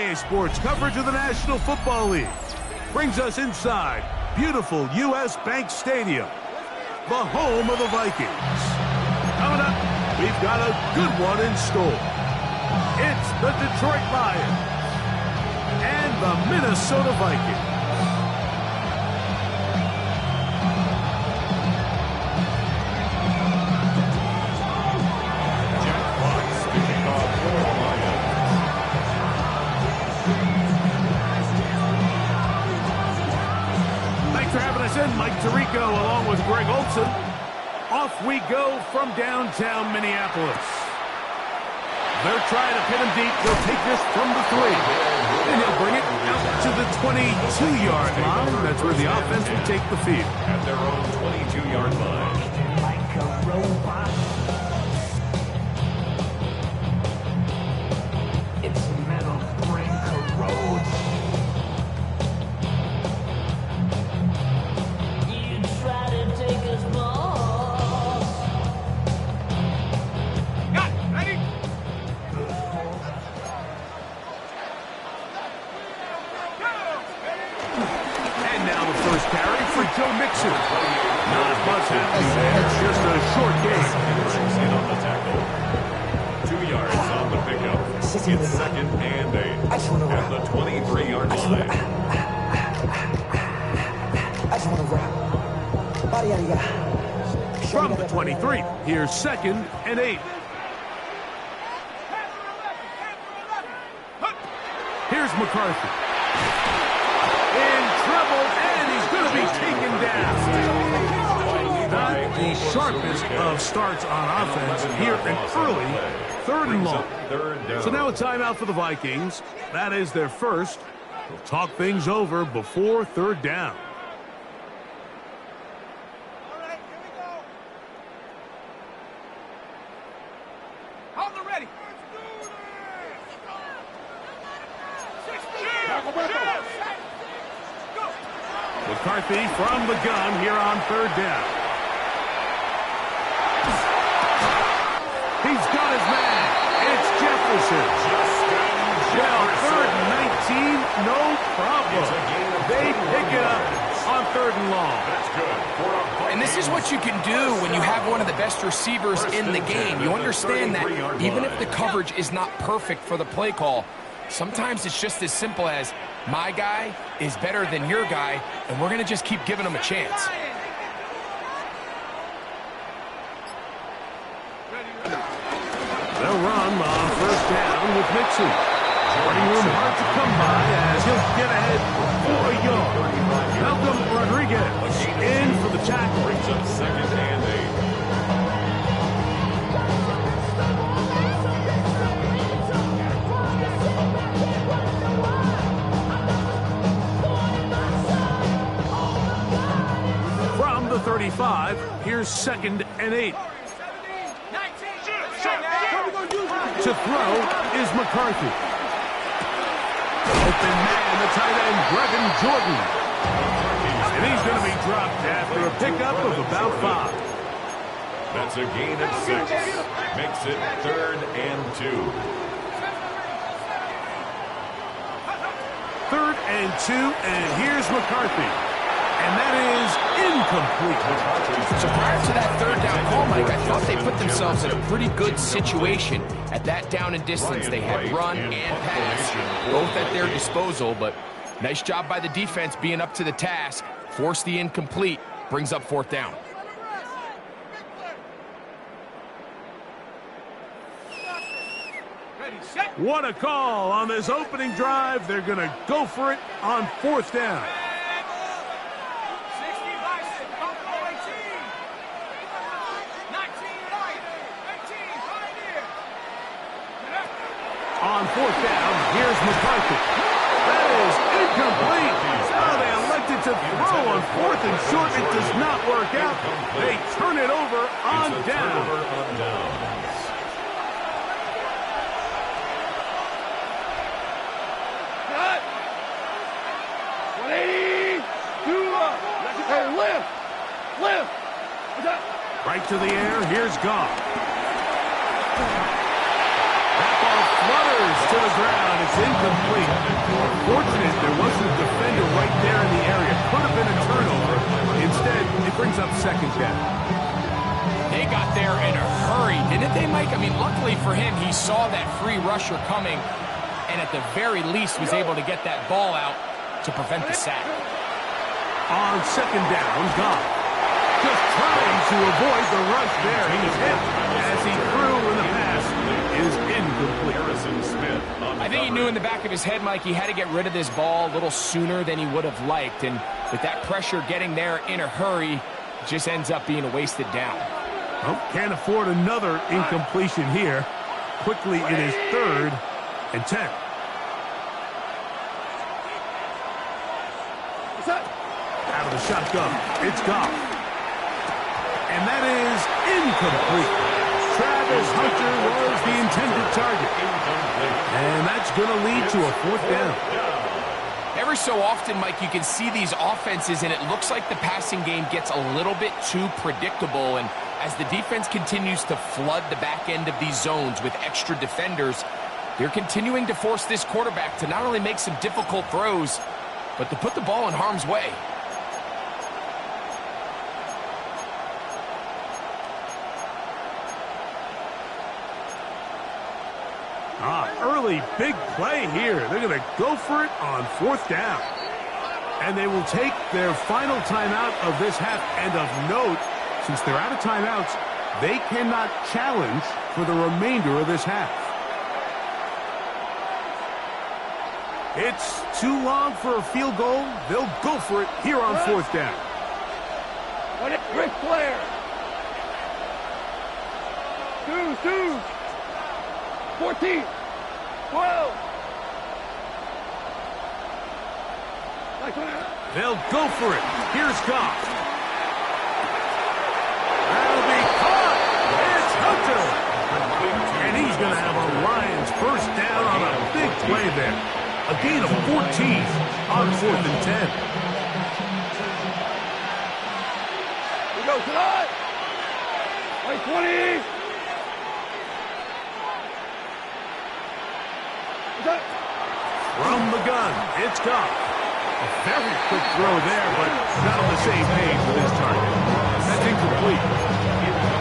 EA Sports coverage of the National Football League brings us inside beautiful U.S. Bank Stadium, the home of the Vikings. Coming up, we've got a good one in store. It's the Detroit Lions and the Minnesota Vikings. Mike Tirico along with Greg Olson. Off we go from downtown Minneapolis. They're trying to pin him deep. They'll take this from the 3. And he'll bring it out to the 22-yard line. That's where the offense will take the field. At their own 22-yard line. Like a robot. Its metal brain corrodes. Joe Mixon. Not much happening there. It's just a short game. In on the tackle. 2 yards on the pickup. It's 2nd and 8. At the 23-yard line. I just want to rap. From the 23, here's 2nd and 8. Here's McCarthy. In trouble, and he's going to be taken down. Not the sharpest of starts on offense here in early 3rd and long. So now a timeout for the Vikings. That is their first. They'll talk things over before 3rd down. McCarthy from the gun here on 3rd down. He's got his man. It's Jefferson. Well, 3rd and 19, no problem. They pick it up on 3rd and long. That's good. And this is what you can do when you have one of the best receivers in the game. You understand that even if the coverage is not perfect for the play call, sometimes it's just as simple as my guy is better than your guy, and we're going to just keep giving him a chance. They'll run on 1st down with Mixon. Running room hard to come by as he'll get ahead for a yard. Malcolm Rodriguez in for the tackle. Brings up 2nd and 8. From the 35, here's 2nd and 8. To throw is McCarthy. Open man, the tight end, Brevin Jordan. And he's going to be dropped after a pickup of about 5. That's a gain of 6. Makes it 3rd and 2. 3rd and 2, and here's McCarthy. And that is incomplete. So prior to that 3rd down call, Mike, I thought they put themselves in a pretty good situation at that down and distance. They had run and pass, both at their disposal, but nice job by the defense being up to the task. Force the incomplete, brings up 4th down. What a call on this opening drive. They're going to go for it on 4th down. On 4th down, here's McCarthy. That is incomplete. Oh, they elected to throw on 4th and short. It does not work out. They turn it over on down. Cut. 180. Hey, lift. Right to the air. Here's Goff. That ball flutters to the ground. It's incomplete. Fortunate there wasn't a defender right there in the area. Could have been a turnover. Instead, it brings up second down. They got there in a hurry, didn't they, Mike? I mean, luckily for him, he saw that free rusher coming, and at the very least was able to get that ball out to prevent the sack. On second down, Goff just trying to avoid the rush there. He's hit as he threw, and the pass is incomplete. Harrison Smith. I think he knew in the back of his head, Mike, he had to get rid of this ball a little sooner than he would have liked, and with that pressure getting there in a hurry, it just ends up being a wasted down. Well, can't afford another incompletion here. Quickly, it is 3rd and 10. Out of the shotgun, it's Goff. And that is incomplete. Travis Hunter was the intended target. And that's going to lead to a 4th down. Every so often, Mike, you can see these offenses, and it looks like the passing game gets a little bit too predictable. And as the defense continues to flood the back end of these zones with extra defenders, they're continuing to force this quarterback to not only make some difficult throws, but to put the ball in harm's way. Early big play here. They're going to go for it on 4th down. And they will take their final timeout of this half. And of note, since they're out of timeouts, they cannot challenge for the remainder of this half. It's too long for a field goal. They'll go for it here on 4th down. Ric Flair. 14. 12. They'll go for it. Here's Goff. That'll be caught. It's Hunter. And he's going to have a Lions 1st down on a big play there. A gain of 14 on 4th and 10. We go tonight. 20. From the gun, it's Goff. A very quick throw there, but not on the same page with his target. That's incomplete.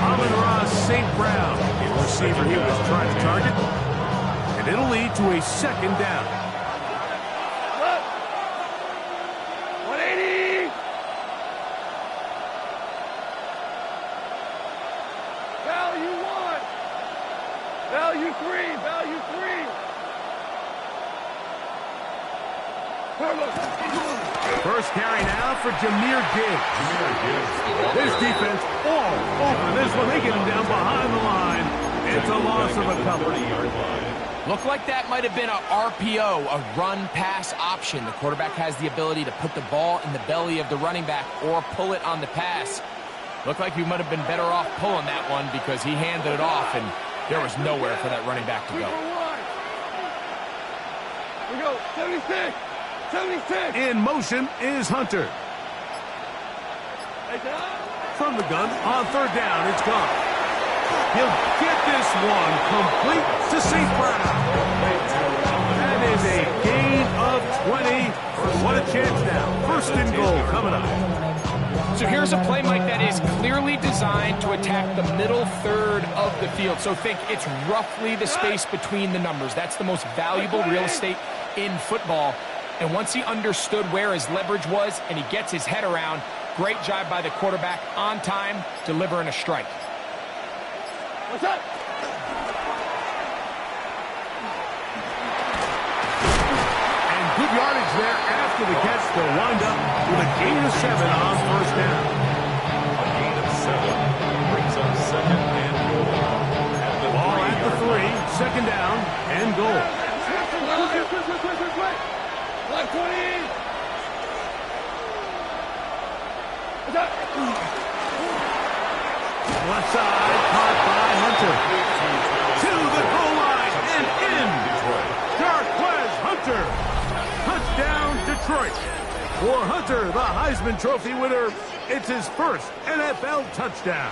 Amon-Ra St. Brown, the receiver he was trying to target. And it'll lead to a 2nd down. 180. Value 1. Value 3. Value 3. First carry now for Jahmyr Gibbs. This defense all over this one. They get him down behind the line. It's a loss of a couple. Looked like that might have been a RPO, a run-pass option. The quarterback has the ability to put the ball in the belly of the running back or pull it on the pass. Looked like he might have been better off pulling that one because he handed it off, and there was nowhere for that running back to go. We go 76. 76. In motion is Hunter. From the gun, on 3rd down, it's Goff. He'll get this one complete to St. Brown. That is a gain of 20. What a chance now. 1st and goal coming up. So here's a play, Mike, that is clearly designed to attack the middle 3rd of the field. So think it's roughly the space between the numbers. That's the most valuable real estate in football. And once he understood where his leverage was and he gets his head around, great job by the quarterback on time, delivering a strike. What's up? And good yardage there after the catch. They'll wind up with a gain of 7 on 1st down. A gain of 7 brings up 2nd and goal. Ball at the 3, 2nd down and goal. Left 20. Left side, caught by Hunter. To the goal line and in. Jarquez Hunter. Touchdown, Detroit. For Hunter, the Heisman Trophy winner, it's his 1st NFL touchdown.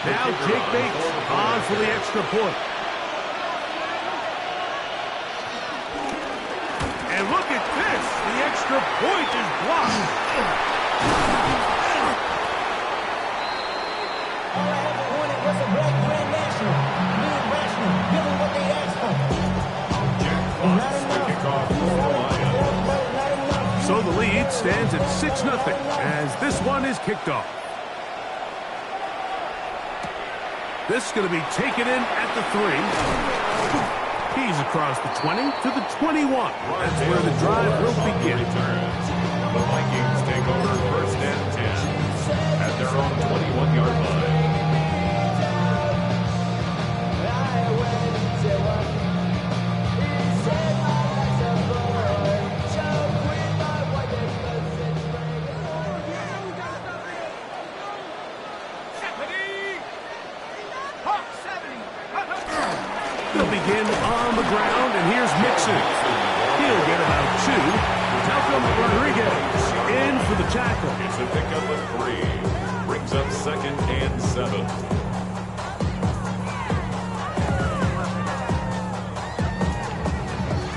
Now Jake Bates on for the extra point. extra point is blocked. All I ever wanted was a black grand national. Being rational, giving what they asked for. Not enough. Not enough. So the lead stands at 6-0 as this one is kicked off. This is going to be taken in at the 3. He's across the 20 to the 21. That's where the drive will begin. The Vikings take over first and 10 at their own 21-yard line. They'll begin on the ground, and here's Mixon. He'll get about 2. Malcolm Rodriguez in for the tackle. It's a pickup of 3. Brings up second and 7.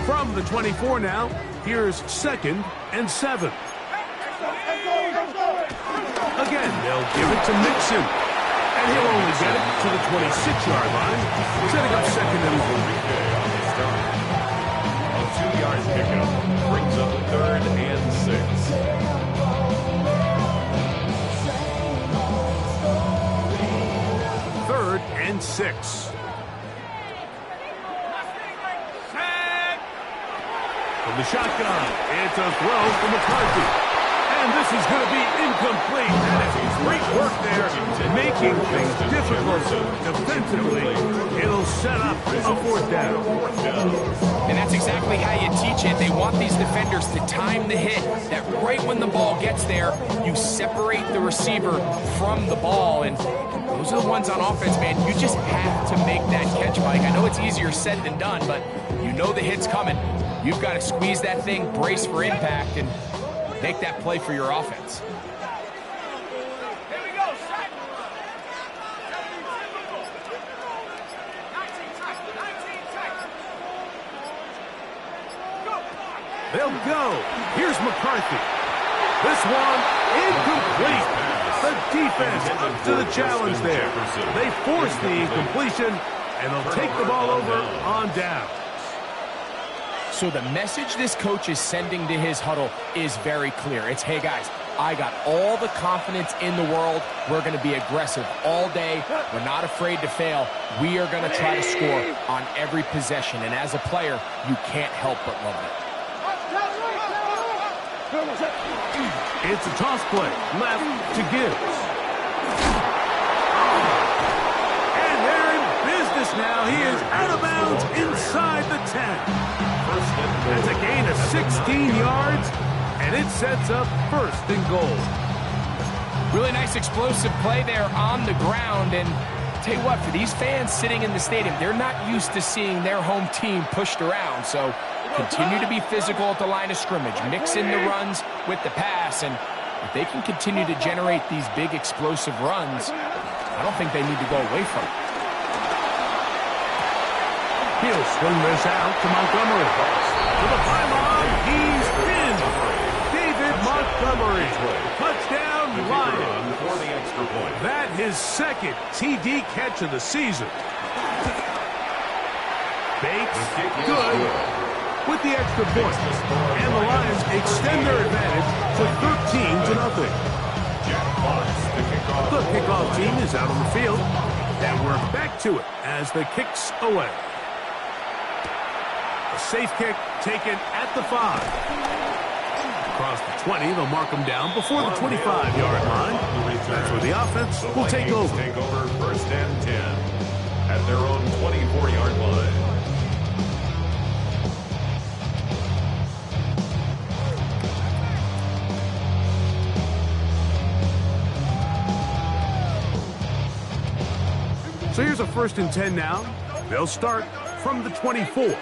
From the 24 now, here's second and 7. Again, they'll give it to Mixon. And he'll only get it to the 26-yard line, setting up second and 1. A 2-yard pickup brings up third and 6. Third and 6. From the shotgun, it's a throw from McCarthy. And this is going to be incomplete. That is great work there, making things difficult defensively. It'll set up a 4th down. And that's exactly how you teach it. They want these defenders to time the hit, that right when the ball gets there, you separate the receiver from the ball. And those are the ones on offense, man. You just have to make that catch, Mike. I know it's easier said than done, but you know the hit's coming. You've got to squeeze that thing, brace for impact, and make that play for your offense. They'll go. Here's McCarthy. This one incomplete. The defense up to the challenge there. They force the incompletion, and they'll take the ball over on down. So the message this coach is sending to his huddle is very clear. It's, hey guys, I got all the confidence in the world. We're going to be aggressive all day. We're not afraid to fail. We are going to try to score on every possession. And as a player, you can't help but love it. It's a toss play left to Gibbs. And they're in business now. He is out of bounds inside the 10. That's a gain of 16 yards, and it sets up first and goal. Really nice explosive play there on the ground. And I'll tell you what, for these fans sitting in the stadium, they're not used to seeing their home team pushed around. So continue to be physical at the line of scrimmage. Mix in the runs with the pass. And if they can continue to generate these big explosive runs, I don't think they need to go away from it. He'll swing this out to Montgomery. To the pylon, he's pinned. David Montgomery. Touchdown, Lions. For the extra point. That his second TD catch of the season. Bates, good, with the extra point. And the Lions extend their advantage to 13-0. The kickoff team is out on the field. And we're back to it as the kick's away. A safe kick taken at the 5. Across the 20, they'll mark them down before the 25-yard line. That's where the offense will take over. Take over first and 10 at their own 24-yard line. So here's a first and 10 now. They'll start from the 24.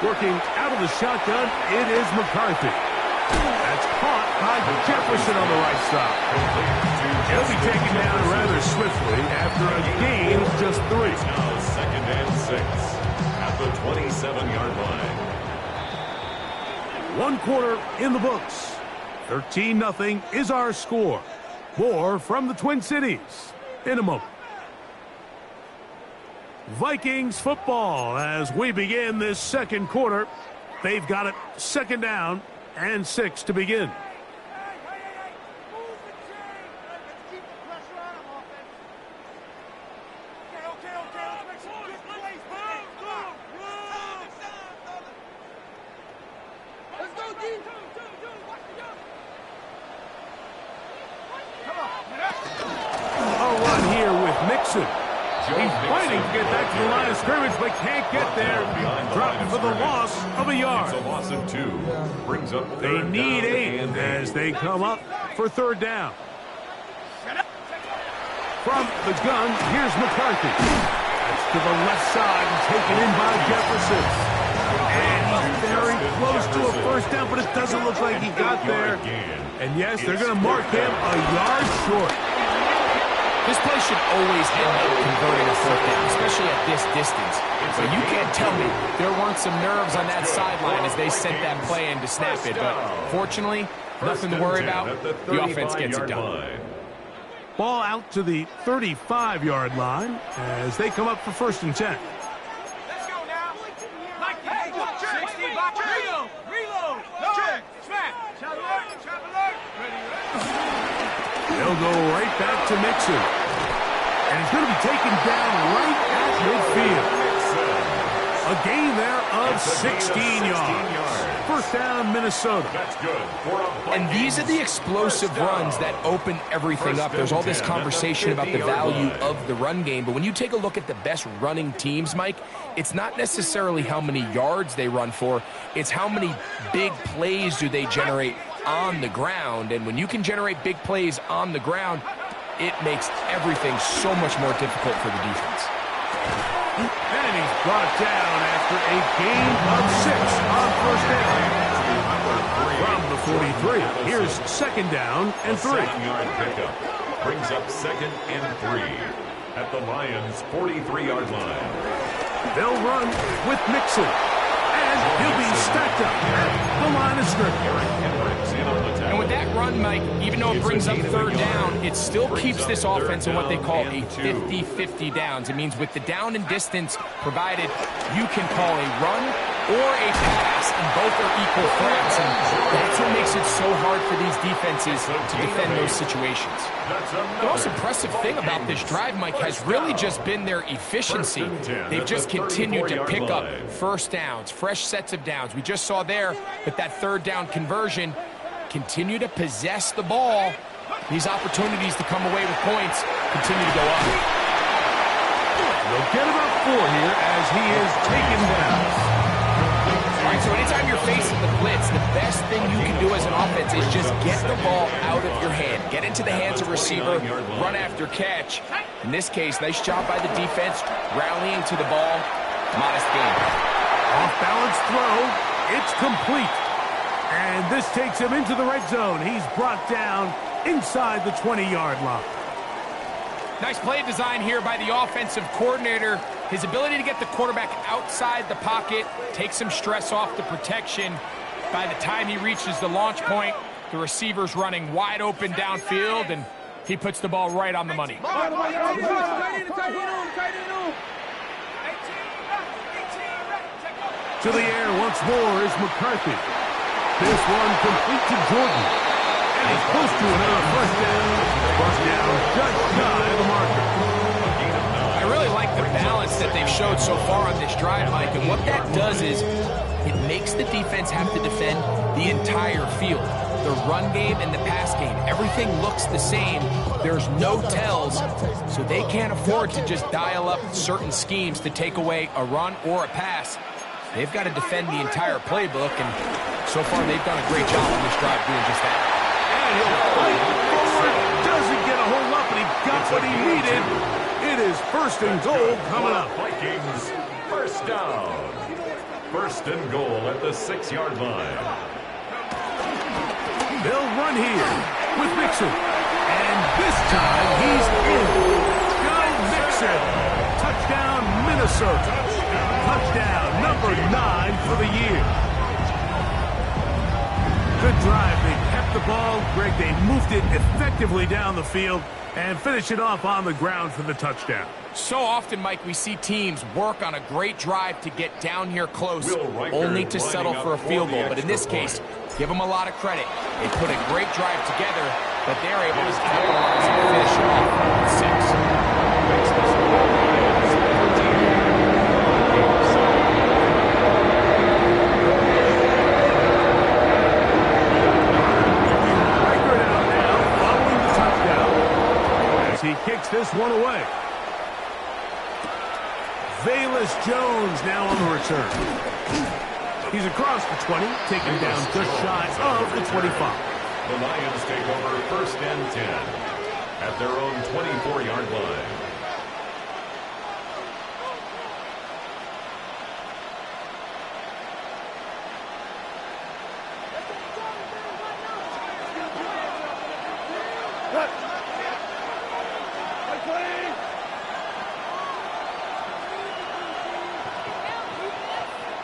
Working out of the shotgun, it is McCarthy. That's caught by Jefferson on the right side. He'll be taken down rather swiftly after a gain of just 3. Now 2nd and 6 at the 27-yard line. 1 quarter in the books. 13-0 is our score. More from the Twin Cities in a moment. Vikings football as we begin this 2nd quarter. They've got it 2nd down and 6 to begin. He's fighting to get back to the line of scrimmage, but can't get there. Dropped for the loss of a yard. It's a loss of 2. Brings up They need 8 as they come up for 3rd down. From the gun, here's McCarthy. That's to the left side and taken in by Jefferson. And he's very close to a 1st down, but it doesn't look like he got there. And yes, they're going to mark him a yard short. This play should always end up converting a 4th down, especially at this distance. But you can't tell me there weren't some nerves on that sideline as they sent that play in to snap it. But fortunately, nothing to worry about. The offense gets it done. Ball out to the 35-yard line as they come up for 1st and 10. Let's go now. Hey, check. 60, reload. Check. Snap. Trap alert. They'll go right back to Mixon. And he's going to be taken down right at midfield. A gain there of 16 yards. 1st down, Minnesota. That's good. And these are the explosive runs that open everything up. There's all this conversation about the value of the run game, but when you take a look at the best running teams, Mike, it's not necessarily how many yards they run for, it's how many big plays do they generate on the ground. And when you can generate big plays on the ground, it makes everything so much more difficult for the defense. And he's brought down after a gain of 6 on 1st down. From the 43, here's 2nd down and 3. 7-yard pickup brings up 2nd and 3 at the Lions' 43-yard line. They'll run with Mixon. And he'll be stacked up at the line of scrimmage. And with that run, Mike, even though it brings up 3rd down, it still keeps this offense in what they call a 50-50 downs. It means with the down and distance provided, you can call a run or a pass, and both are equal threats. And that's what makes it so hard for these defenses to defend those situations. The most impressive thing about this drive, Mike, has really just been their efficiency. They've just continued to pick up 1st downs, fresh sets of downs. We just saw there with that 3rd down conversion, continue to possess the ball. These opportunities to come away with points continue to go up. They'll get about 4 here as he is taken down. All right, so anytime you're facing the blitz, the best thing you can do as an offense is just get the ball out of your hand. Get into the hands of receiver, run after catch. In this case, nice job by the defense, rallying to the ball. Modest gain. Off-balance throw. It's complete. And this takes him into the red zone. He's brought down inside the 20-yard line. Nice play design here by the offensive coordinator. His ability to get the quarterback outside the pocket, take some stress off the protection. By the time he reaches the launch point, the receiver's running wide open downfield, and he puts the ball right on the money. To the air once more is McCarthy. This one complete to Jordan. And he's close to another 1st down. 1st down just shy of the marker. I really like the balance that they've showed so far on this drive, Mike. And what that does is it makes the defense have to defend the entire field. The run game and the pass game, everything looks the same. There's no tells, so they can't afford to just dial up certain schemes to take away a run or a pass. They've got to defend the entire playbook, and so far they've done a great job on this drive doing just that. And he'll fight forward. Doesn't get a whole lot, but he got what he needed. It is 1st and goal coming up. Vikings, 1st down. 1st and goal at the 6-yard line. They'll run run here with Mixon. And this time, he's in. Go Mixon. Touchdown, Minnesota. Touchdown, number 9 for the year. Good drive. They kept the ball. Greg, they moved it effectively down the field and finish it off on the ground for the touchdown. So often, Mike, we see teams work on a great drive to get down here close, only to settle for a field goal. But in this case, give them a lot of credit. They put a great drive together, but they're able to capitalize and finish it off with 6. He kicks this one away. Velus Jones now on the return. He's across the 20, taken down just shy of the 25. The Lions take over 1st and 10 at their own 24-yard line.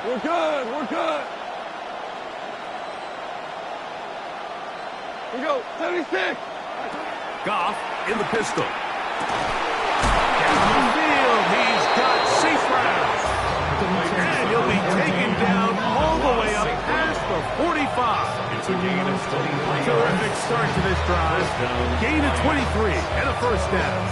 We're good. We're good. We go. 76. Goff in the pistol. Down the field. He's got safe rounds. And he'll be taken down all the way up past the 45. It's a gain of 23. Terrific start to this drive. Gain of 23 and a first down.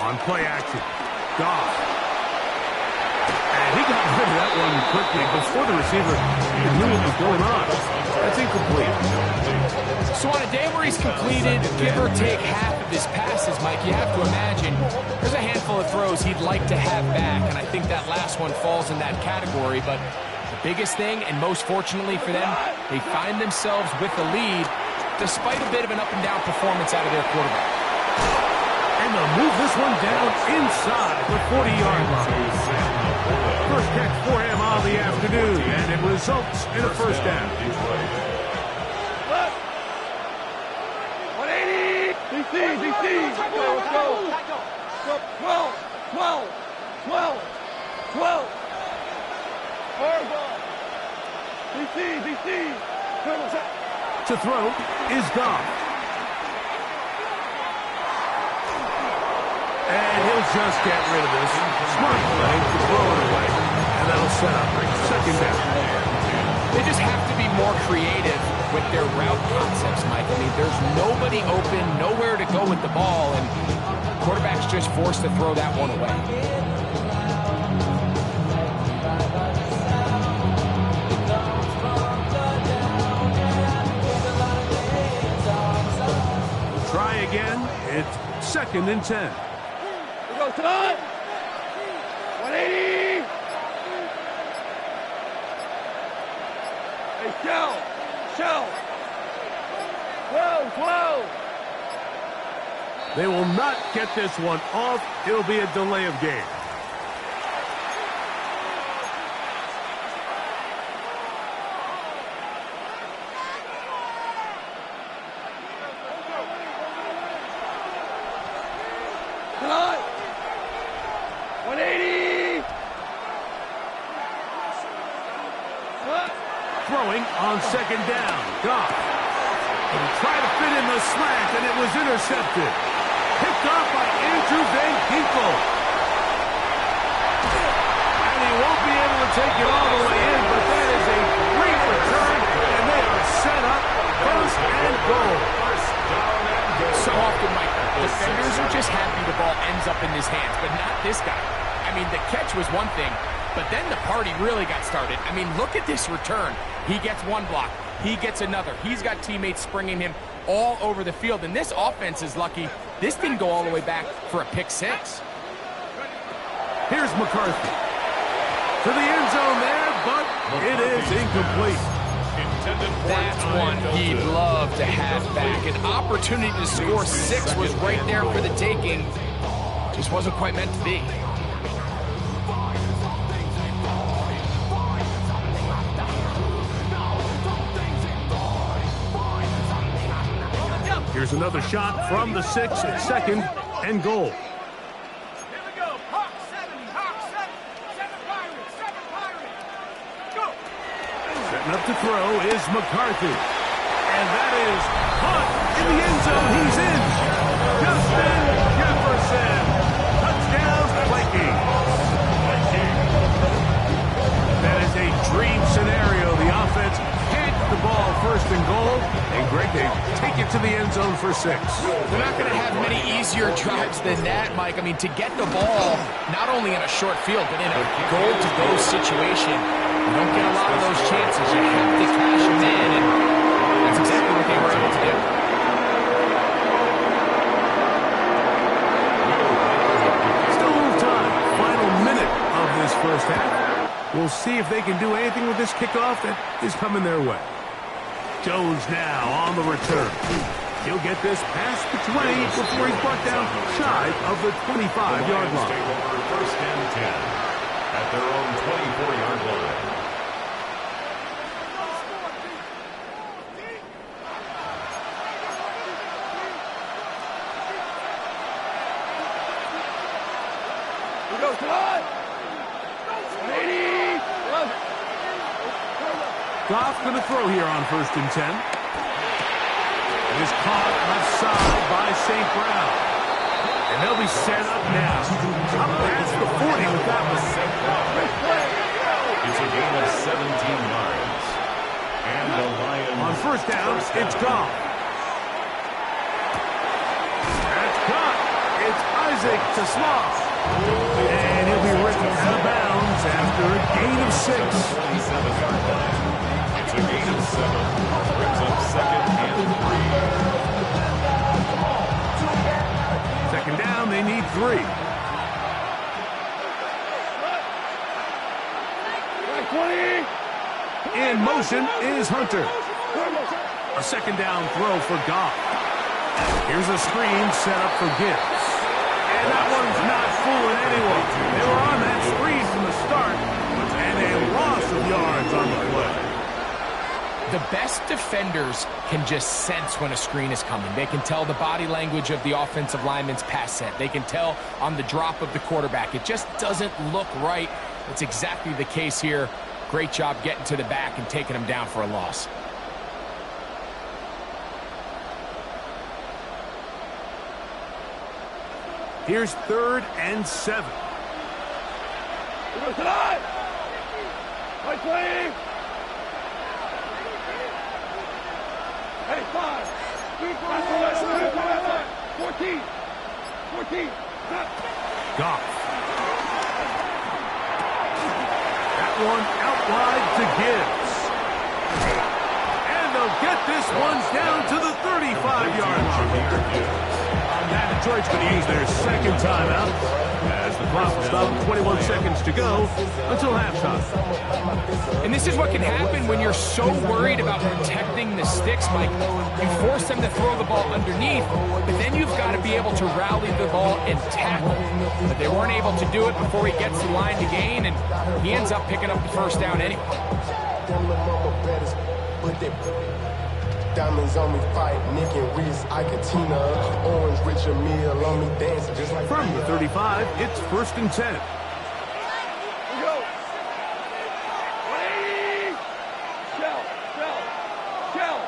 On play action, Goff. And he got rid of that one quickly before the receiver even knew what was going on. That's incomplete. So on a day where he's completed, give or take half of his passes, Mike, you have to imagine there's a handful of throws he'd like to have back, and I think that last one falls in that category. But the biggest thing, and most fortunately for them, they find themselves with the lead despite a bit of an up-and-down performance out of their quarterback. And they'll move this one down inside the 40-yard line. First catch for him on the afternoon, and it results in a first down. 180. DC. Let's go. 12. Hard ball. DC. To throw is Goff. And he'll just get rid of this. Smart play to throw it away. And that'll set up second down. They just have to be more creative with their route concepts, Mike. I mean, there's nobody open, nowhere to go with the ball, and quarterback's just forced to throw that one away. Try again. It's 2nd and 10. Go, Todd! 180! Hey, Shell! 12! They will not get this one off. It'll be a delay of game. Todd! 180! Throwing on second down. Goff. He tried to fit in the slant, and it was intercepted. Picked off by Andrew Van Ginkel. And he won't be able to take it all the way in, but that is a great return, and they are set up 1st and goal. So often, Mike, defenders are just happy the ball ends up in his hands, but not this guy. I mean, the catch was one thing, but then the party really got started. I mean, look at this return. He gets one block, he gets another. He's got teammates springing him all over the field, and this offense is lucky this didn't go all the way back for a pick six. Here's McCarthy. To the end zone there, but it is incomplete. That's one he'd love to have back. An opportunity to score 6 was right there for the taking. Just wasn't quite meant to be. Here's another shot from the 6 at 2nd and goal. Here we go. Hawk 7, Hawk 7. 7 Pirates, 7 Pirates. Go. Setting up to throw is McCarthy. And that is caught in the end zone. He's in. Justin Jefferson. Touchdown, Viking. That is a dream scenario. The offense can't get the ball 1st and goal. And Greg, they take it to the end zone for 6. They're not going to have many easier drives than that, Mike. I mean, to get the ball, not only in a short field, but in a goal-to-go situation, you don't get a lot of those chances. You have to cash them in, and that's exactly what they were able to do. Still a little time. Final minute of this first half. We'll see if they can do anything with this kickoff that is coming their way. Jones now on the return. He'll get this past the 20 before he's brought down shy of the 25-yard line. Take over 1st and 10 at their own 24-yard line. Here goes tonight. 80. Goff going to throw here on 1st and 10. It is caught left side by St. Brown. And they'll be set up now. Up past the 40 with that one. It's a gain of 17 yards. And the Lions... On 1st down, it's Goff. That's caught. It's Isaac to Sloth. And he'll be written out of bounds after a gain of 6. 27-yard line. It's a gain of 7. Brings up 2nd and 3. 2nd down, they need 3. Right 20. In motion is Hunter. A 2nd down throw for Goff. Here's a screen set up for Gibbs. And that one's not fooling anyone. They were on that screen from the start, and a loss of yards on the play. The best defenders can just sense when a screen is coming. They can tell the body language of the offensive lineman's pass set. They can tell on the drop of the quarterback. It just doesn't look right. It's exactly the case here. Great job getting to the back and taking them down for a loss. Here's 3rd and 7. Here goes tonight. Right 20. Hey, 5. 14. 14. Goff. That one out wide to Gibbs. And they'll get this one down to the 35-yard line. Now Detroit's going to use their 2nd timeout as the clock will stop 21 seconds to go until halftime. And this is what can happen when you're so worried about protecting the sticks, Mike. You force them to throw the ball underneath, but then you've got to be able to rally the ball and tackle. But they weren't able to do it before he gets the line to gain, and he ends up picking up the 1st down anyway. Diamonds on me fight, Nick and Reese, Ikatina, Orange Richard Mill on me dancing just like from the 35, it's 1st and 10. Here we go. 180. Shell.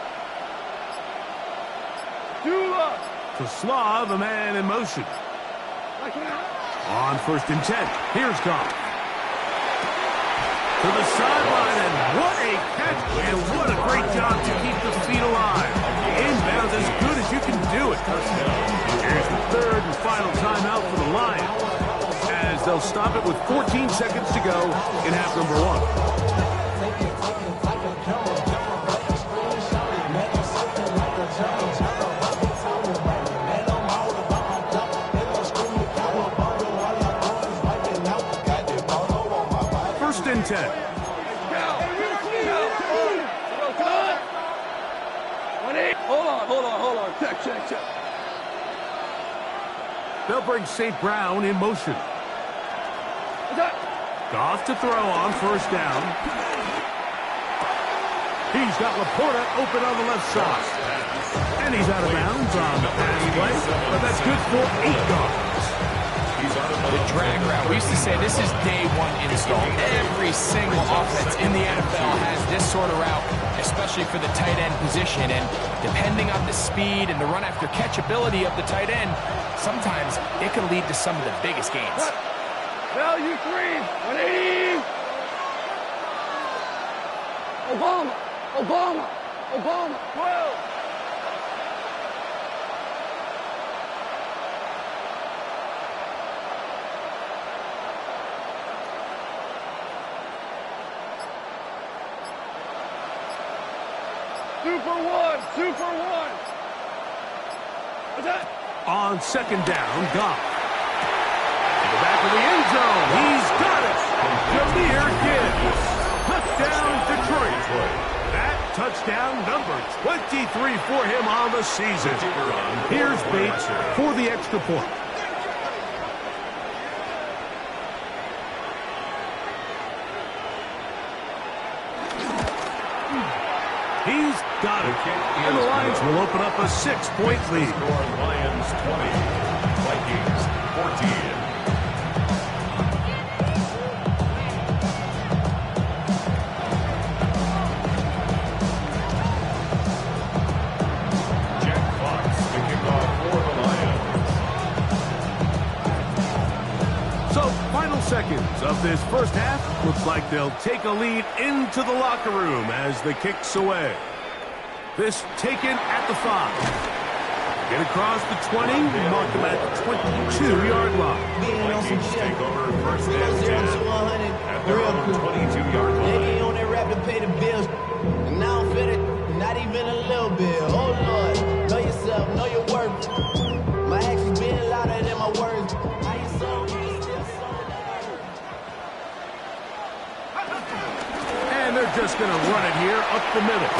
Dula. To Slav, a man in motion. On 1st and 10, here's Goff. To the sideline, and what a catch, and what a great job to keep the feet alive. Inbounds as good as you can do it. Here's the 3rd and final timeout for the Lions, as they'll stop it with 14 seconds to go in half number 1. 10. Hold on. Check. They'll bring St. Brown in motion. Goff to throw on first down. He's got Laporta open on the left side. And he's out of bounds on the pass play, but that's good for 8 yards. The drag route. We used to say this is day one install. Every single offense in the NFL has this sort of route, especially for the tight end position. And depending on the speed and the run after catch ability of the tight end, sometimes it can lead to some of the biggest gains. Value 3, 180. Obama, 12. Super one. What's that? On second down, Goff. In the back of the end zone, he's got it. Jahmyr Gibbs. Touchdown, Detroit. That touchdown number 23 for him on the season. Here's Bates for the extra point. He's got it. And the Lions will open up a 6-point lead. Lions 20, Vikings 14. Jack Fox to kick off for the Lions. So, final seconds of this first half. Looks like they'll take a lead into the locker room as the kick's away. This taken at the 5. Get across the 20, mark them at the 22-yard line. Vikings take over first and 10 at their own 22-yard line. They on that rap to pay the bills. And now I'm fit it, not even a little bit. Oh, Lord, know yourself, know your worth. My actions being louder than my words. How you sold, you still sold out. And they're just going to run it here up the middle.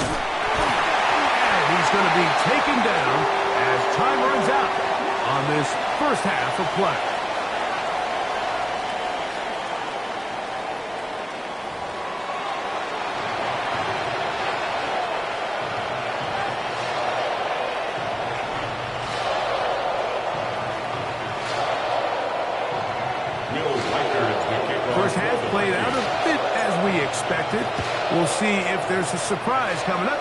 He's going to be taken down as time runs out on this first half of play. First half played out a bit as we expected. We'll see if there's a surprise coming up.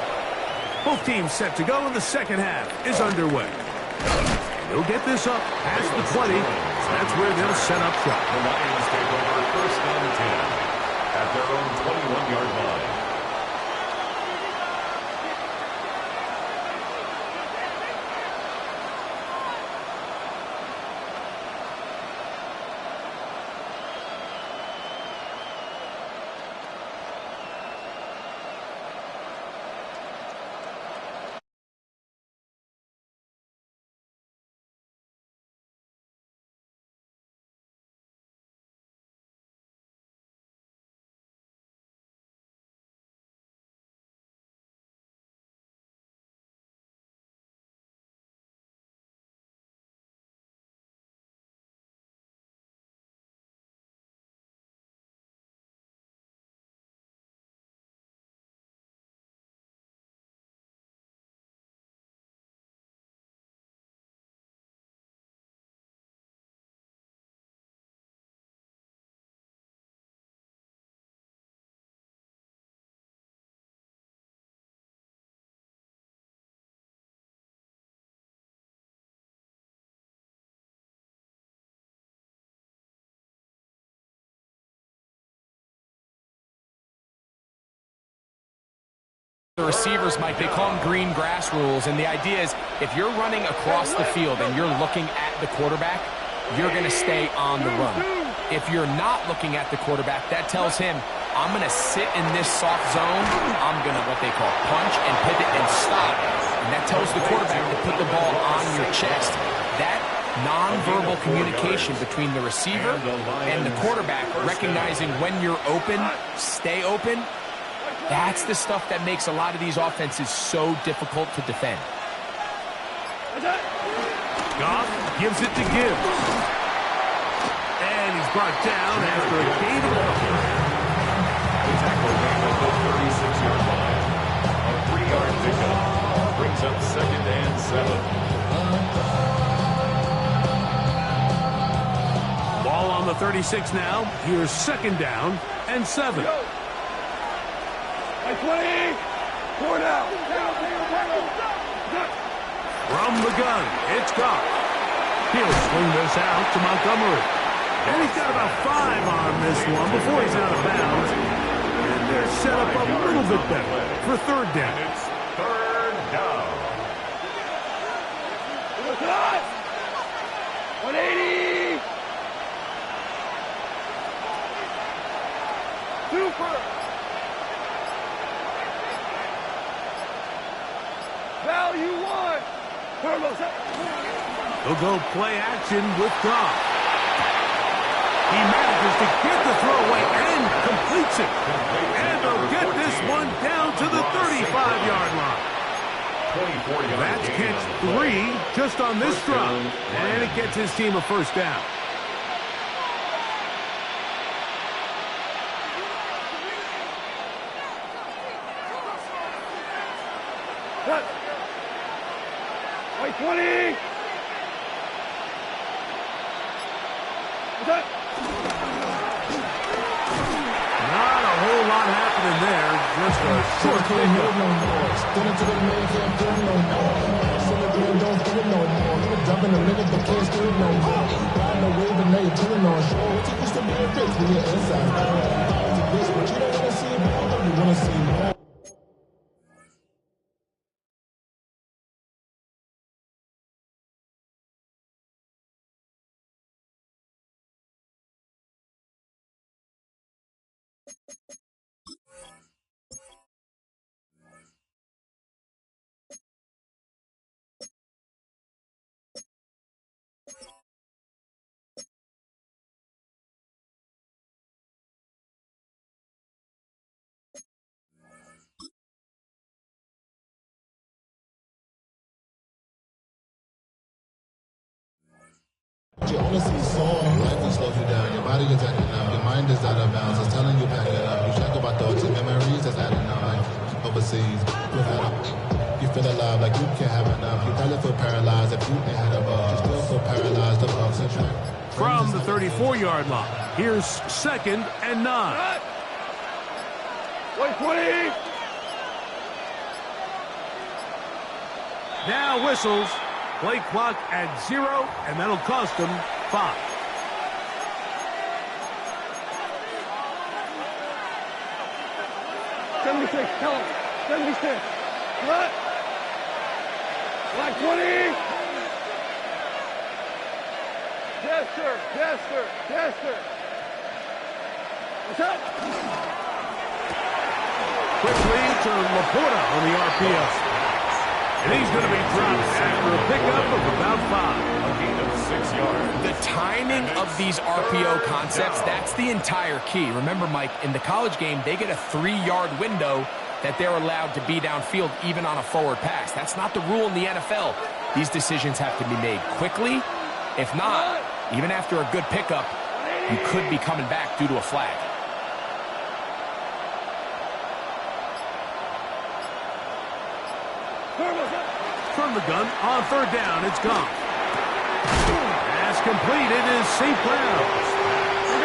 Both teams set to go, and the second half is underway. And they'll get this up past the 20. That's where they'll set up shop. The Lions take over first and 10 at their own 21-yard line. The receivers, Mike, they call them green grass rules, and the idea is if you're running across the field and you're looking at the quarterback, you're going to stay on the run. If you're not looking at the quarterback, that tells him, I'm going to sit in this soft zone, I'm going to what they call punch and pivot and stop. And that tells the quarterback to put the ball on your chest. That nonverbal communication between the receiver and the quarterback, recognizing when you're open, stay open. That's the stuff that makes a lot of these offenses so difficult to defend. Goff gives it to Gibbs. And he's brought down after a gain of a couple. The tackle made at the 36-yard line. A 3-yard pickup brings up 2nd and 7. Ball on the 36 now. Here's 2nd down and 7. 20! 4 now! From the gun, it's Goff. He'll swing this out to Montgomery. And he's got about 5 on this one before he's out of bounds. And they're set up a little bit better for 3rd down. It's 3rd down. 180! Super! Value 1! He'll go play action with Goff. He manages to get the throw away and completes it. And they'll get this one down to the 35-yard line. That's catch 3 just on this drive. And it gets his team a 1st down. White 20! Not a whole lot happening there. Just a short pickup. You only see song, life will slow you down. Your body is acting up, your mind is out of bounds. It's telling you pack it up. You check about thoughts and memories that's adding up. Like overseas, you feel alive like you can't have enough. You probably feel paralyzed if you ain't had a buzz. You still feel paralyzed above central. From the 34-yard line, here's 2nd and 9. 120! Now whistles. Play clock at 0, and that'll cost them 5. Tell him. 76. What? Black 20. Yes, sir. Yes, sir. Yes, sir. What's up? Quickly to Laporta on the RPO. And he's going to be dropped after a pickup of about 5. A gain of 6 yards. The timing of these RPO concepts, that's the entire key. Remember, Mike, in the college game, they get a 3-yard window that they're allowed to be downfield even on a forward pass. That's not the rule in the NFL. These decisions have to be made quickly. If not, even after a good pickup, you could be coming back due to a flag. From the gun, on 3rd down, it's gone. Pass completed is St. Brown's.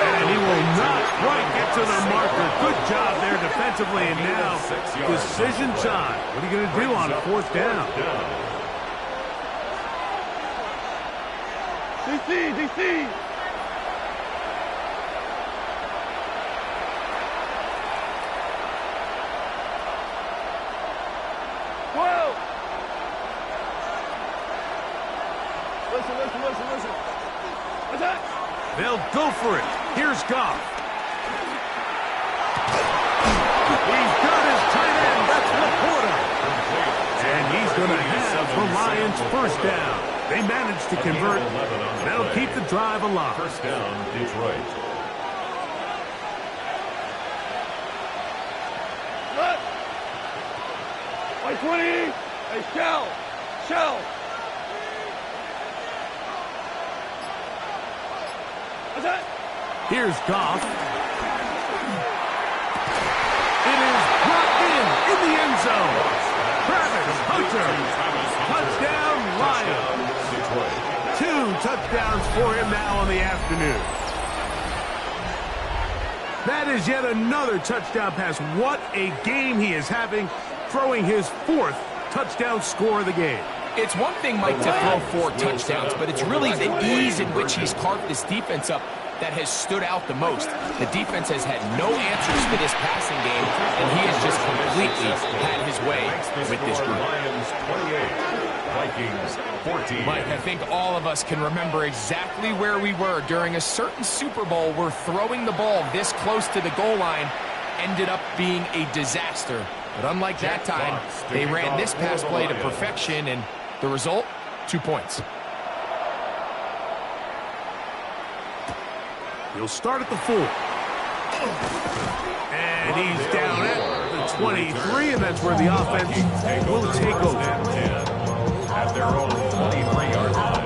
And he will not quite get to the marker. Good job there defensively, and now decision time. What are you going to do on 4th down? DC. 12. Listen. What's that? They'll go for it. Here's Goff. He's got his tight end. That's Laporta. And he's going to have the Lions 1st down. They managed to convert. That'll keep the drive alive. First down, Detroit. White 20. Hey, Shell. What's that? Here's Goff. It is brought in the end zone. Travis Hunter. Touchdown, Lions. 2 touchdowns for him now on the afternoon. That is yet another touchdown pass. What a game he is having, throwing his 4th touchdown score of the game. It's one thing, Mike, to throw 4 touchdowns, but it's really the ease in which he's carved this defense up that has stood out the most. The defense has had no answers for this passing game, and he has just completely had his way with this group. Lions 28, Vikings 14. Mike, I think all of us can remember exactly where we were during a certain Super Bowl where throwing the ball this close to the goal line ended up being a disaster. But unlike that time, they ran this pass play to perfection, and the result, 2 points. He'll start at the 4. And he's down at the 23, and that's where the offense will take over. At their own 23-yard line.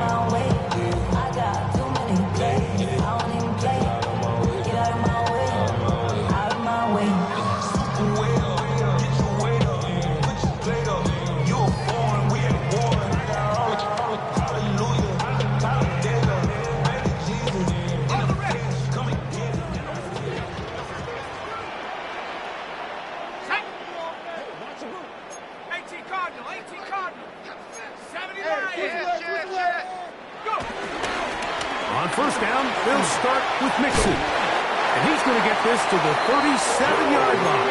On first down, they'll start with Mixon. And he's going to get this to the 37-yard line.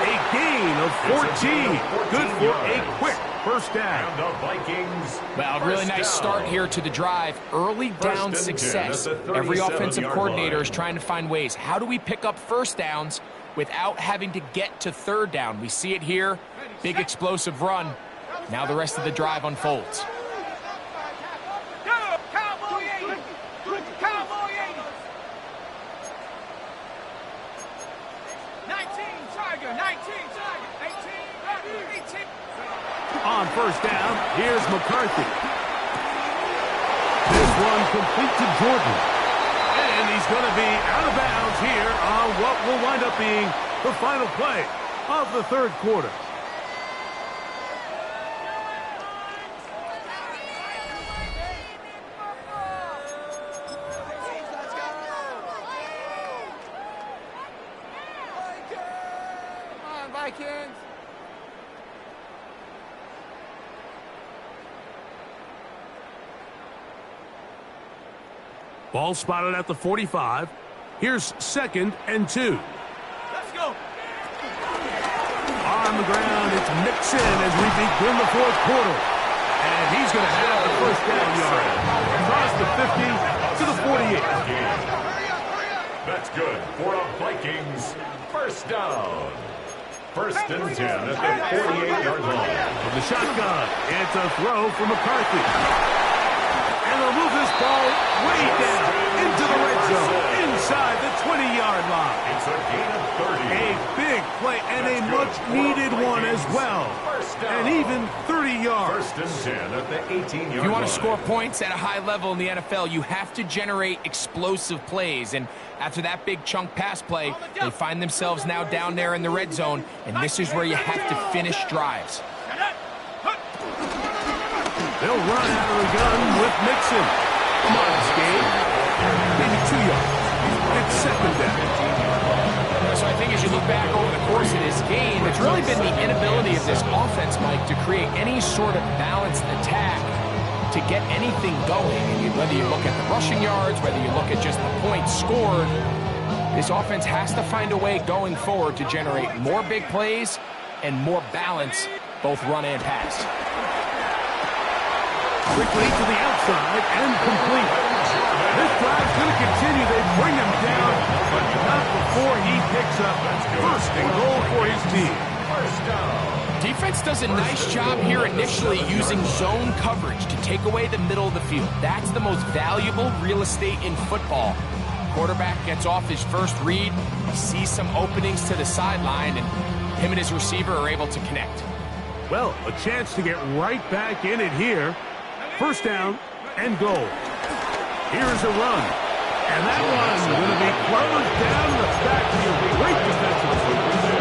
A gain of 14. Good for a quick first down. Well, a really nice start here to the drive. Early down success. Every offensive coordinator is trying to find ways. How do we pick up first downs without having to get to third down? We see it here. Big explosive run. Now the rest of the drive unfolds. On first down, here's McCarthy. This one complete to Jordan. And he's going to be out of bounds here on what will wind up being the final play of the third quarter. Come on, Vikings. Ball spotted at the 45. Here's 2nd and 2. Let's go. On the ground, it's Mixon as we begin the fourth quarter. And he's going to have the first down yard. Across the 50 to the 48. That's good for a Vikings first down. First and 10 at the 48-yard line. From the shotgun, it's a throw for McCarthy. And they'll move this ball way down into the red zone, inside the 20-yard line. It's a gain of 30. A big play and a much-needed one as well. And even 30 yards. First and 10 at the 18-yard line. If you want to score points at a high level in the NFL, you have to generate explosive plays. And after that big chunk pass play, they find themselves now down there in the red zone. And this is where you have to finish drives. They'll run out of the gun with Mixon. Modest gain. Maybe 2 yards. It's 2nd down. So I think as you look back over the course of this game, it's really been the inability of this offense, Mike, to create any sort of balanced attack to get anything going. And whether you look at the rushing yards, whether you look at just the points scored, this offense has to find a way going forward to generate more big plays and more balance, both run and pass. Quickly to the outside and complete. This drive's going to continue. They bring him down, but not before he picks up first and goal for his team. First down. Defense does a nice job here initially using zone coverage to take away the middle of the field. That's the most valuable real estate in football. Quarterback gets off his first read, sees some openings to the sideline, and him and his receiver are able to connect. Well, a chance to get right back in it here. First down and goal. Here's a run. And that one's going to be closed down in the backfield. Great defensive.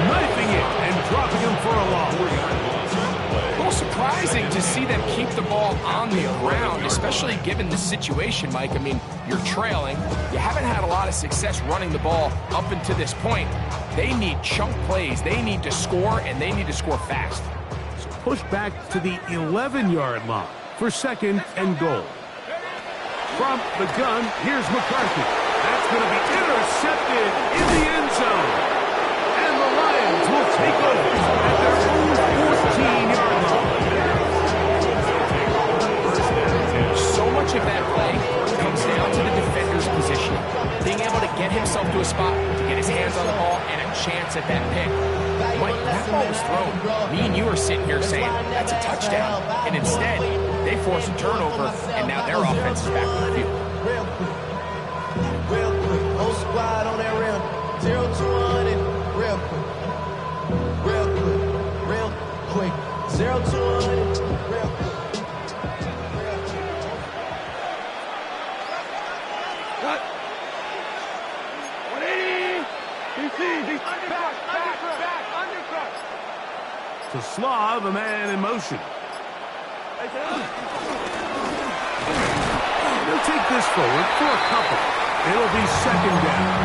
Knifing it and dropping him for a loss. A little surprising to see them keep the ball on the ground, especially given the situation, Mike. I mean, you're trailing. You haven't had a lot of success running the ball up until this point. They need chunk plays. They need to score, and they need to score fast. Push back to the 11-yard line for second and goal. From the gun, here's McCarthy. That's going to be intercepted in the end zone. And the Lions will take over at their own 14-yard line. So much of that play comes down to the defender's position. Being able to get himself to a spot, to get his hands on the ball, and a chance at that pick. Mike, that ball was thrown. Me and you are sitting here saying, that's a touchdown. And instead, they force a turnover, and now their offense is back on the field. Real quick, whole squad on that rim. 0 to 100, real quick. Real quick. 0 to 100, real quick. Cut. 180. DC. Back. Undercut. To Slav, a man in motion. He'll take this forward for a couple. It'll be second down.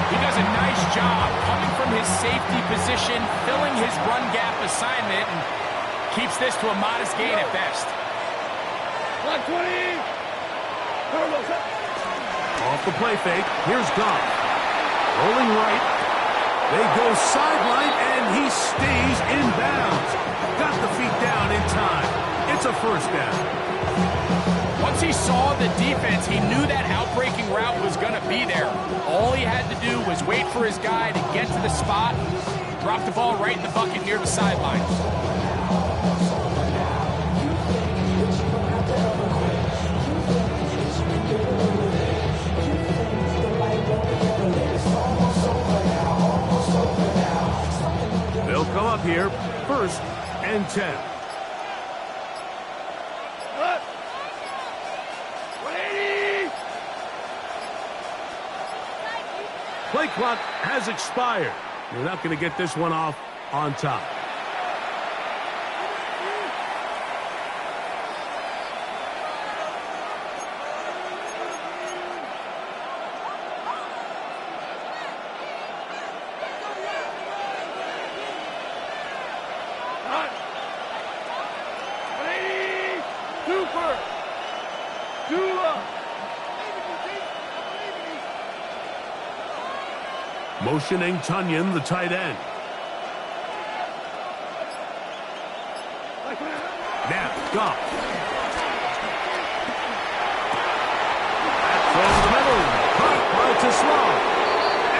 He does a nice job coming from his safety position, filling his run gap assignment, and keeps this to a modest gain at best. Block 20. Off the play fake, here's Goff. Rolling right. They go sideline, and he stays in bounds. Got the feet down in time. It's a first down. Once he saw the defense, he knew that outbreaking route was going to be there. All he had to do was wait for his guy to get to the spot, drop the ball right in the bucket near the sideline. They'll come up here, first and 10. Play clock has expired. You're not going to get this one off on top. Motioning Tunyon, the tight end. Now, Goff. From the middle, caught by Slav.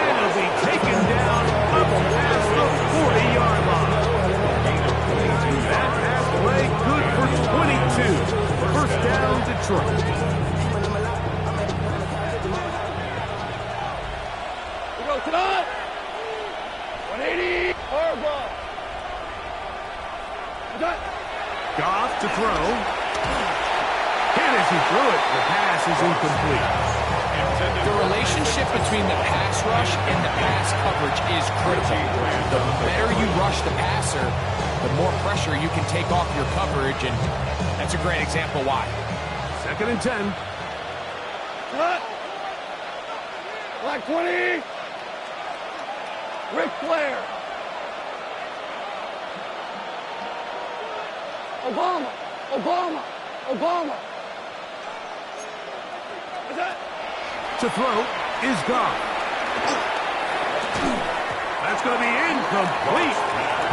And he'll be taken down up past the 40-yard line. That pass play good for 22. First down, Detroit. Tonight, 180, ball. Goff to throw. And as he threw it, the pass is incomplete. The relationship between the pass rush and the pass coverage is critical. The better you rush the passer, the more pressure you can take off your coverage, and that's a great example why. Second and 10. Cut. Black 20. Ric Flair. Obama. What's that? To throw is Goff. That's going to be incomplete.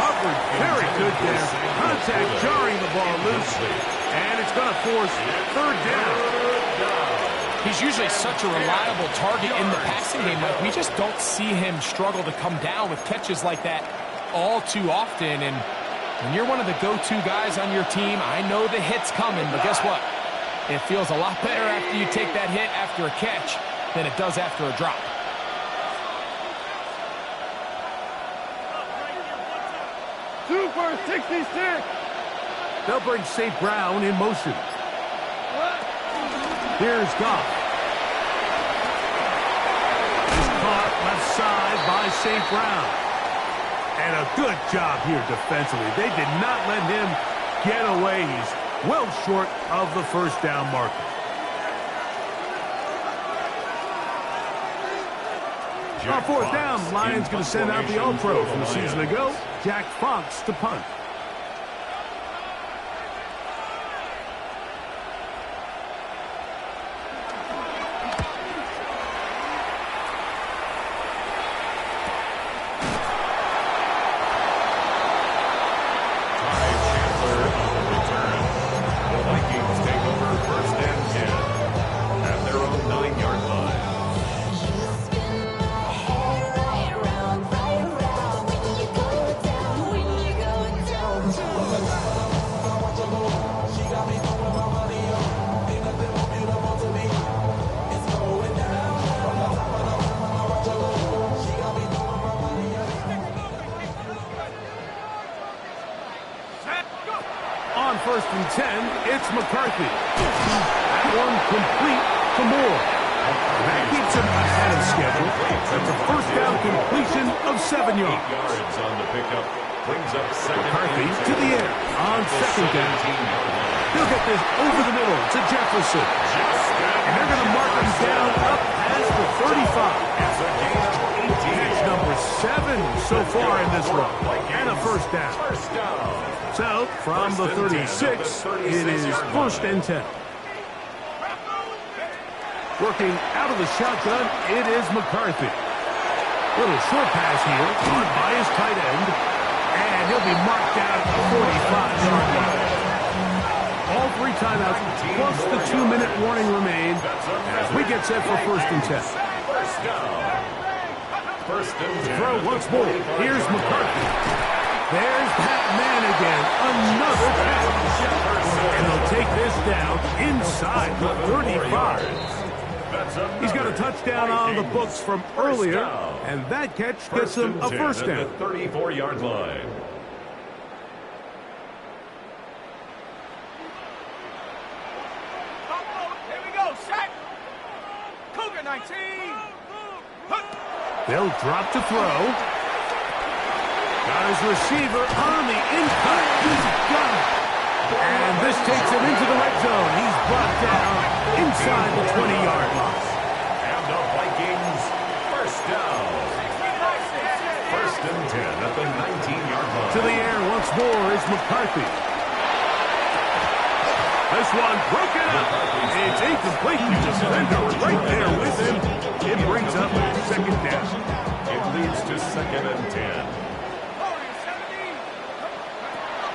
Coverage very good there. Contact jarring the ball loose. And it's going to force third down. He's usually such a reliable target in the passing game. We just don't see him struggle to come down with catches like that all too often. And When you're one of the go-to guys on your team, I know the hit's coming, but guess what? It feels a lot better after you take that hit after a catch than it does after a drop. Super 66. They'll bring St. Brown in motion. Here's Goff. He's caught left side by St. Brown. And a good job here defensively. They did not let him get away. He's well short of the first down marker. On fourth down, Lions going to send out the All-Pro from a season ago, Jack Fox to punt. On 1st and 10, it's McCarthy. That one complete to Moore. That keeps him ahead of schedule. That's a first down completion of 7 yards. On the pickup, brings up McCarthy to the air on 2nd down. He'll get this over the middle to Jefferson. And they're going to mark him down up past the 35. That's number 7 so far in this run. And a first down. So, from the 36, it is 1st and 10. Working out of the shotgun, it is McCarthy. Little short pass here, caught by his tight end, and he'll be marked down at the 45-yard line. All 3 timeouts, plus the 2-minute warning remain as we get set for 1st and 10. Throw once more. Here's McCarthy. There's Pat Man again. Another catch. And they'll take this down inside the 35. He's got a touchdown on the books from earlier, and that catch gets him a first down. 34-yard line. Here we go, set. Cougar 19. They'll drop to throw. Got his receiver on the in-cut. He's got it. And this takes him into the red zone. He's brought down inside the 20-yard line. And the Vikings, first down. 1st and 10 at the 19-yard line. To the air once more is McCarthy. This one broken up. It's incomplete. The defender right there with him. It brings up 2nd down. It leads to 2nd and 10.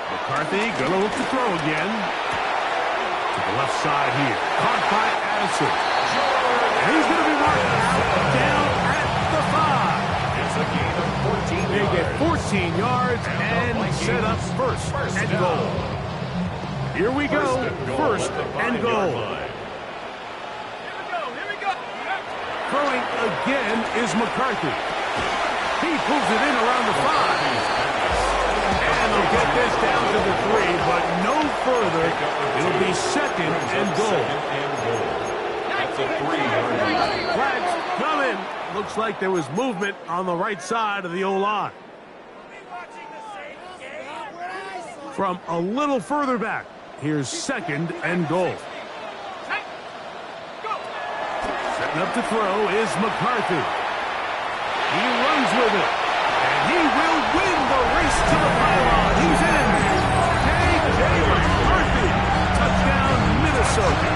McCarthy gonna look to throw again. To the left side here. Caught by Addison. And he's gonna be marked down at the 5. It's a gain of 14 They yards. get 14 yards and set up 1st and goal. Here we go. 1st and goal. Here we go. Throwing again is McCarthy. He pulls it in around the 5. And they'll get this down to the 3, but no further. It'll be 2nd and goal. That's a 3-yard line. Flags coming. Looks like there was movement on the right side of the O-line. From a little further back, here's 2nd and goal. Setting up to throw is McCarthy. He runs with it. And he will win the race to the pylon. He's in. J.J. McCarthy. Touchdown, Minnesota.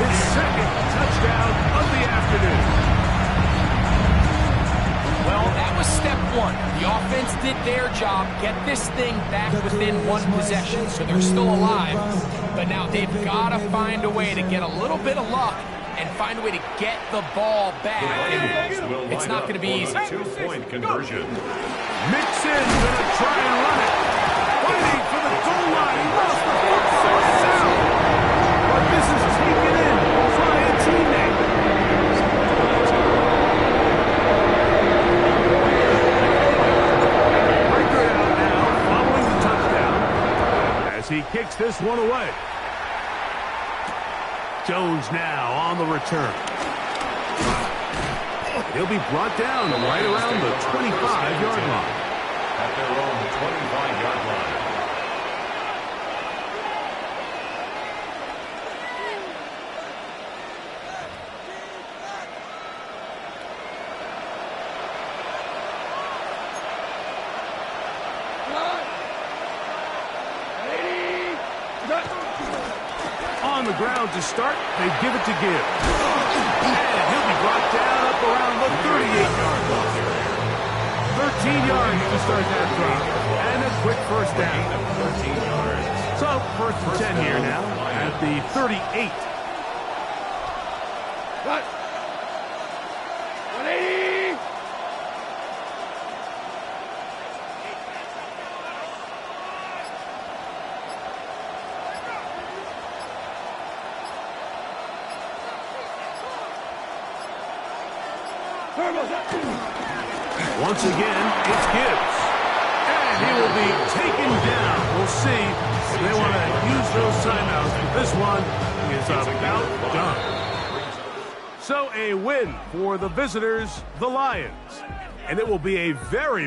His 2nd touchdown of the afternoon. Well, that was step 1. The offense did their job, get this thing back within 1 possession, so they're still alive. But now they've got to find a way to get a little bit of luck and find a way to get the ball back. And it's not going to be easy. 2-point conversion. Mixon going to try and run it. fighting for the goal line. He lost the football now. But this is taken in by a teammate. Record out now following the touchdown as he kicks this one away. Jones now on the return. He'll be brought down right around the 25-yard line. At their own 25-yard line. On the ground to start, they give it to Gibbs. And he'll be brought down up around the 38-yard line. 13 yards to start that drop. And a quick first down. 13 yards. So, first and 10 here now at the 38. What? 180! Once again, it's Gibbs. And he will be taken down. We'll see if they want to use those timeouts. But this one is about done. So a win for the visitors, the Lions. And it will be a very